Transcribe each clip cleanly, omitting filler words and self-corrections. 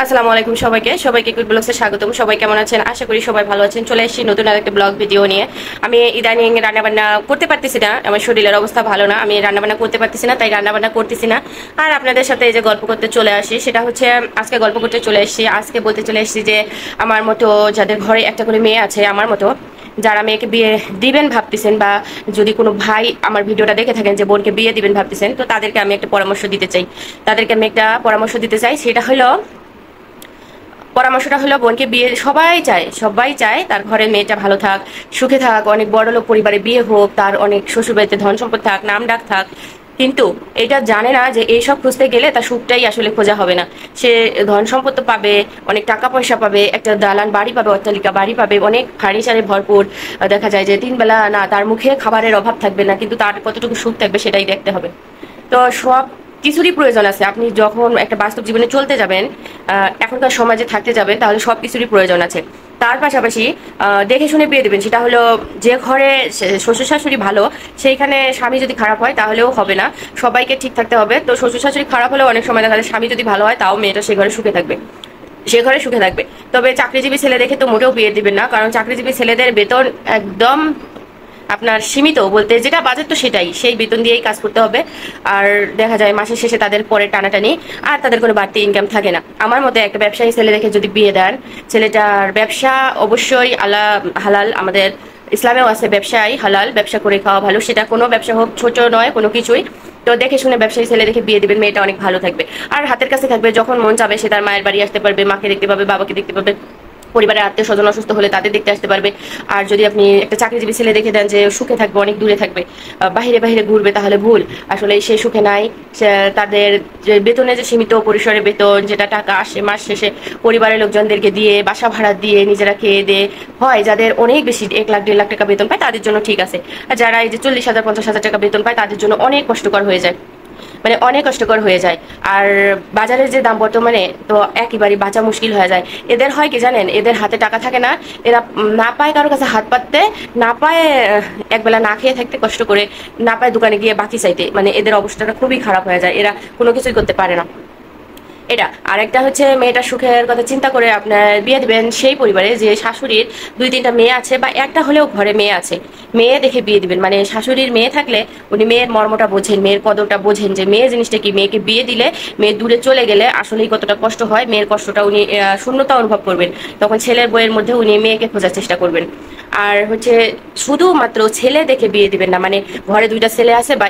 আসসালামু আলাইকুম সবাইকে কুইক ব্লগসে স্বাগতম। সবাই কেমন আছেন? আশা করি সবাই ভালো আছেন। চলে এসেছি নতুন আরেকটা ব্লগ ভিডিও নিয়ে। আমি ইদানিং রান্নাবান্না করতে পারতেছি না, আমার শরীরের অবস্থা ভালো না, আমি রান্নাবান্না করতে পারতেছি না, তাই রান্নাবান্না করতেছি না। আর আপনাদের সাথে এই যে গল্প করতে চলে আসি, সেটা হচ্ছে আজকে গল্প করতে চলে এসেছি। আজকে বলতে চলে এসেছি যে আমার মতো যাদের ঘরে একটা করে মেয়ে আছে, আমার মতো যারা মেয়েকে বিয়ে দিবেন ভাবতেছেন, বা যদি কোনো ভাই আমার ভিডিওটা দেখে থাকেন যে বোনকে বিয়ে দিবেন ভাবতেছেন, তো তাদেরকে আমি একটা পরামর্শ দিতে চাই। তাদেরকে আমি একটা পরামর্শ দিতে চাই, সেটা হলো পরামর্শটা হলো বোনকে বিয়ে সবাই চায় তার ঘরের মেয়েটা ভালো থাক, সুখে থাক, অনেক বড় লোক পরিবারে বিয়ে হোক, তার অনেক শ্বশুরবাড়িতে ধন সম্পদ থাক, নাম ডাক থাক। কিন্তু এটা জানে না যে এইসব খুঁজতে গেলে তার সুখটাই আসলে খোঁজা হবে না। সে ধন সম্পদ তো পাবে, অনেক টাকা পয়সা পাবে, একটা দালান বাড়ি পাবে, অট্টালিকা বাড়ি পাবে, অনেক ফার্নিচারে ভরপুর। দেখা যায় যে 3 বেলা না তার মুখে খাবারের অভাব থাকবে না, কিন্তু তার কতটুকু সুখ থাকবে সেটাই দেখতে হবে। তো সব কিছুরই প্রয়োজন আছে। আপনি যখন একটা বাস্তব জীবনে চলতে যাবেন, এখনকার সমাজে থাকতে যাবেন, তাহলে সব কিছুরই প্রয়োজন আছে। তার পাশাপাশি দেখে শুনে বিয়ে দেবেন। সেটা হলো যে ঘরে শ্বশুর শাশুড়ি ভালো, সেইখানে স্বামী যদি খারাপ হয় তাহলেও হবে না। সবাইকে ঠিক থাকতে হবে। তো শ্বশুর শাশুড়ি খারাপ হলেও অনেক সময় দেখা যায় স্বামী যদি ভালো হয়, তাও মেয়েটা সে ঘরে সুখে থাকবে। তবে চাকরিজীবী ছেলে দেখে তো মোটেও বিয়ে দিবেন না, কারণ চাকরিজীবী ছেলেদের বেতন একদম আপনার সীমিত, বলতে যেটা বাজেট তো সেটাই, সেই বেতন দিয়েই কাজ করতে হবে। আর দেখা যায় মাসের শেষে তাদের পরে টানাটানি, আর তাদের কোনো বাড়তি ইনকাম থাকে না। আমার মতে একটা ব্যবসায়ী ছেলে দেখে যদি বিয়ে দেন, ছেলেটার ব্যবসা অবশ্যই হালাল, আমাদের ইসলামেও আছে ব্যবসায় হালাল, ব্যবসা করে খাওয়া ভালো, সেটা কোনো ব্যবসা হোক, ছোট নয় কোনো কিছুই। তো দেখে শুনে ব্যবসায়ী ছেলে দেখে বিয়ে দিবেন, মেয়েটা অনেক ভালো থাকবে। আর হাতের কাছে থাকবে, যখন মন চাবে সে তার মায়ের বাড়ি আসতে পারবে, মাকে দেখতে পাবে, বাবাকে দেখতে পাবে, পরিবারের আত্মীয় স্বজন অসুস্থ হলে তাদের দেখতে আসতে পারবে। আর যদি আপনি একটা চাকরিজীবী ছেলে দেখে দেন যে সুখে থাকবে, অনেক দূরে থাকবে, বাহিরে বাহিরে ঘুরবে, তাহলে ভুল। আসলে সে সুখে নাই। তাদের যে বেতনে যে সীমিত পরিসরে বেতন, যেটা টাকা আসে মাস শেষে পরিবারের লোকজনদেরকে দিয়ে, বাসা ভাড়া দিয়ে, নিজেরা খেয়ে দিয়ে হয়, যাদের অনেক বেশি 1 লাখ 1.5 লাখ টাকা বেতন পায় তাদের জন্য ঠিক আছে। আর যারা এই যে 40,000 50,000 টাকা বেতন পায় তাদের জন্য অনেক কষ্টকর হয়ে যায়, মানে অনেক কষ্টকর হয়ে যায়। আর বাজারের যে দাম বর্তমানে, তো একেবারে বাঁচা মুশকিল হয়ে যায়। এদের হয় কি জানেন, এদের হাতে টাকা থাকে না। এরা না পায় কারো কাছে হাত পাততে, না পায় একবেলা না খেয়ে থাকতে কষ্ট করে, না পায় দোকানে গিয়ে বাকি চাইতে, মানে এদের অবস্থাটা খুবই খারাপ হয়ে যায়, এরা কোনো কিছুই করতে পারে না। এটা আর একটা হচ্ছে মেয়েটার সুখের কথা চিন্তা করে আপনার বিয়ে দিবেন সেই পরিবারে যে শাশুড়ির 2-3টা মেয়ে আছে, বা একটা হলেও ঘরে মেয়ে আছে, মেয়ে দেখে বিয়ে দিবেন। মানে শাশুড়ির মেয়ে থাকলে উনি মেয়ের মর্মটা বোঝেন, মেয়ের কদরটা বোঝেন, যে মেয়ে জিনিসটা কি, মেয়েকে বিয়ে দিলে মেয়ে দূরে চলে গেলে আসলেই কতটা কষ্ট হয়, মেয়ের কষ্টটা উনি শূন্যতা অনুভব করবেন। তখন ছেলের বইয়ের মধ্যে উনি মেয়েকে খোঁজার চেষ্টা করবেন। আর হচ্ছে শুধুমাত্র ছেলে দেখে বিয়ে দিবেন না, মানে ঘরে 2টা ছেলে আছে বা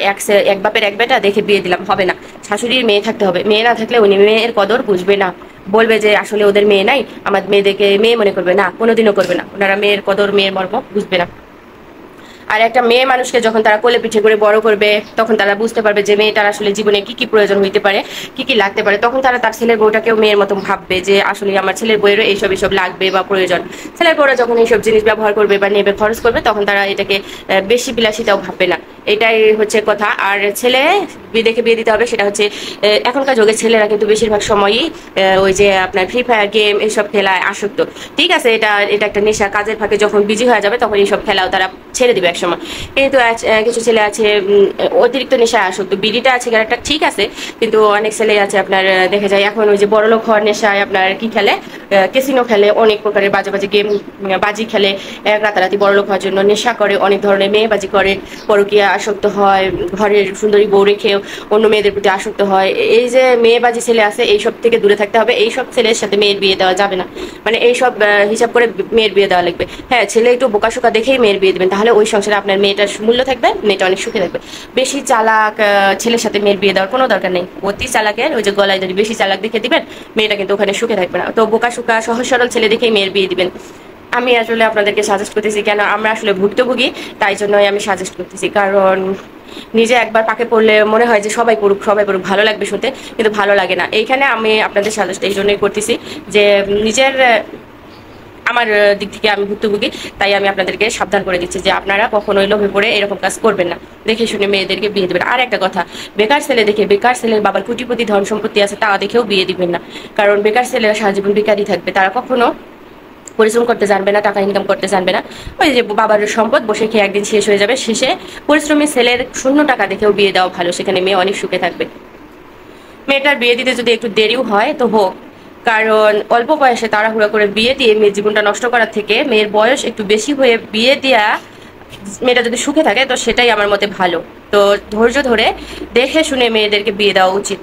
এক বাপের এক বেটা দেখে বিয়ে দিলাম হবে না। শাশুড়ির মেয়ে থাকতে হবে, মেয়ে না থাকলে উনি মেয়ের কদর বুঝবে না, বলবে যে আসলে ওদের মেয়ে নাই, আমার মেয়েদেরকে মেয়ে মনে করবে না, কোনোদিনও করবে না। ওনারা মেয়ের কদর, মেয়ের মর্ম বুঝবে না। আর একটা মেয়ে মানুষকে যখন তারা কোলে পিঠে করে বড় করবে, তখন তারা বুঝতে পারবে যে মেয়েটার আসলে জীবনে কি কি প্রয়োজন হইতে পারে, কি কি লাগতে পারে। তখন তারা তার ছেলের বউটাকেও মেয়ের মতন ভাববে যে আসলে আমার ছেলের বউয়েরও এইসব লাগবে বা প্রয়োজন। ছেলের বউরা যখন এইসব জিনিস ব্যবহার করবে বা নেবে, খরচ করবে, তখন তারা এটাকে বেশি বিলাসিতাও ভাববে না। এটাই হচ্ছে কথা। আর ছেলে দেখে বিয়ে দিতে হবে, সেটা হচ্ছে এখনকার যুগে ছেলেরা কিন্তু বেশিরভাগ সময়ই ওই যে আপনার ফ্রি ফায়ার গেম এইসব খেলায় আসক্ত। ঠিক আছে, এটা এটা একটা নেশা, কাজের ফাঁকে যখন বিজি হয়ে যাবে তখন এইসব খেলাও তারা ছেড়ে দিবে একসময়। কিন্তু কিছু ছেলে আছে অতিরিক্ত নেশায় আসক্ত। বিড়িটা আছে একটা ঠিক আছে, কিন্তু অনেক ছেলে আছে আপনার দেখা যায় এখন ওই যে বড়লোক হওয়ার নেশায় আপনার কি খেলে, ক্যাসিনো খেলে, অনেক প্রকারের বাজে বাজে গেম, বাজি খেলে, রাতারাতি বড়লোক হওয়ার জন্য নেশা করে, অনেক ধরনের মেয়েবাজি করে, পরকীয়া আসক্ত হয়, ঘরের সুন্দরী বউ রেখেও অন্য মেয়েদের প্রতি আসক্ত হয়। এই যে মেয়েবাজি ছেলে আছে, এইসব থেকে দূরে থাকতে হবে। এইসব ছেলের সাথে মেয়ের বিয়ে দেওয়া যাবে না, মানে এইসব হিসাব করে মেয়ের বিয়ে দেওয়া লাগবে। হ্যাঁ, ছেলে একটু বোকাশোকা দেখেই মেয়ের বিয়ে দেবেন, তাহলে ওই সংসারে আপনার মেয়েটার মূল্য থাকবে, মেয়েটা অনেক সুখে থাকবে। বেশি চালাক ছেলের সাথে মেয়ের বিয়ে দেওয়ার কোনো দরকার নেই। অতি চালাকের ওই যে গলায় যদি বেশি চালাক দেখে দিবেন, মেয়েটা কিন্তু ওখানে সুখে থাকবে না। তো বোকাশোকা সহজ সরল ছেলে দেখেই মেয়ের বিয়ে দিবেন। আমি আসলে আপনাদেরকে সাজেস্ট করতেছি, কেন আমরা আসলে ভুক্তভোগী, তাই জন্যই আমি সাজেস্ট করতেছি। কারণ নিজে একবার পাকে পড়লে মনে হয় যে সবাই পড়ুক সবাই পড়ুক, ভালো লাগবে শুনতে, কিন্তু ভালো লাগে না। এইখানে আমি আপনাদের সাজেস্ট এই জন্যই করতেছি যে নিজের আমার দিক থেকে আমি ভুক্তভোগী, তাই আমি আপনাদেরকে সাবধান করে দিচ্ছি যে আপনারা কখনোই লোভে পড়ে এরকম কাজ করবেন না, দেখে শুনে মেয়েদেরকে বিয়ে দেবেন। আর একটা কথা, বেকার ছেলে দেখে, বেকার ছেলের বাবার কোটিপতি ধন সম্পত্তি আছে তা দেখেও বিয়ে দিবেন না। কারণ বেকার ছেলেরা সারা জীবন বেকারই থাকবে, তারা কখনো পরিশ্রম করতে জানবে না, টাকা ইনকাম করতে জানবে না। ওই যে বাবার সম্পদ বসে খেয়ে একদিন শেষ হয়ে যাবে, শেষে পরিশ্রমী ছেলের শূন্য টাকা দেখেও বিয়ে দেওয়া ভালো, সেখানে মেয়ে অনেক সুখে থাকবে। মেয়েটার বিয়ে দিতে যদি একটু দেরিও হয় তো হোক, কারণ অল্প বয়সে তাড়াহুড়ো করে বিয়ে দিয়ে মেয়ের জীবনটা নষ্ট করার থেকে মেয়ের বয়স একটু বেশি হয়ে বিয়ে দেওয়া, মেয়েটা যদি সুখে থাকে তো সেটাই আমার মতে ভালো। তো ধৈর্য ধরে দেখে শুনে মেয়েদেরকে বিয়ে দেওয়া উচিত।